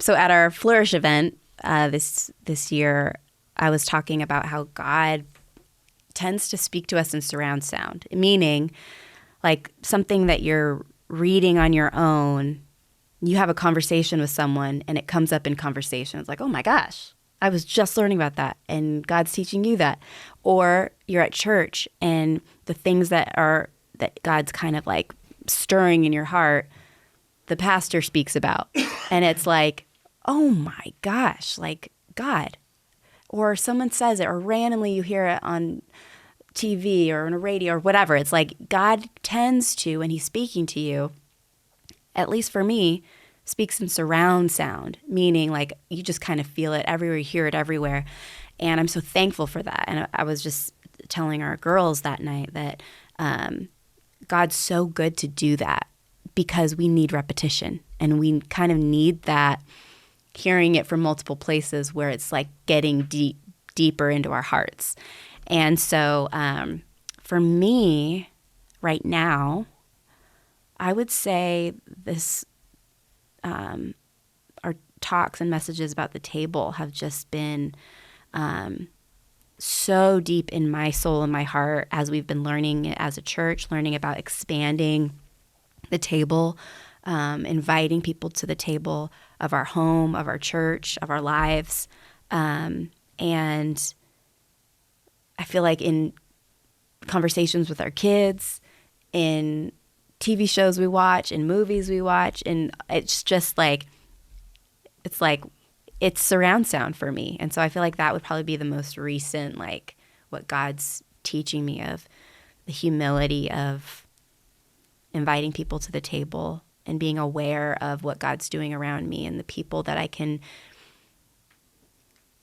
So at our Flourish event this year, I was talking about how God tends to speak to us in surround sound, meaning like something that you're reading on your own. You have a conversation with someone and it comes up in conversation. It's like, oh my gosh, I was just learning about that and God's teaching you that. Or you're at church and the things that God's kind of like stirring in your heart, the pastor speaks about. And it's like, oh my gosh, like God. Or someone says it, or randomly you hear it on TV or on a radio or whatever. It's like God tends to, when he's speaking to you, at least for me, speaks in surround sound, meaning like you just kind of feel it everywhere, you hear it everywhere. And I'm so thankful for that. And I was just telling our girls that night that God's so good to do that because we need repetition and we kind of need that hearing it from multiple places where it's like getting deeper into our hearts. And so for me right now, I would say this, our talks and messages about the table have just been so deep in my soul and my heart as we've been learning as a church, learning about expanding the table, inviting people to the table of our home, of our church, of our lives. And I feel like in conversations with our kids, in TV shows we watch, in movies we watch, and it's just like, it's surround sound for me. And so I feel like that would probably be the most recent, like what God's teaching me of the humility of inviting people to the table and being aware of what God's doing around me and the people that I can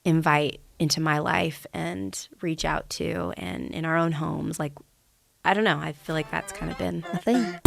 invite into my life and reach out to and in our own homes. Like, I don't know, I feel like that's kind of been a thing.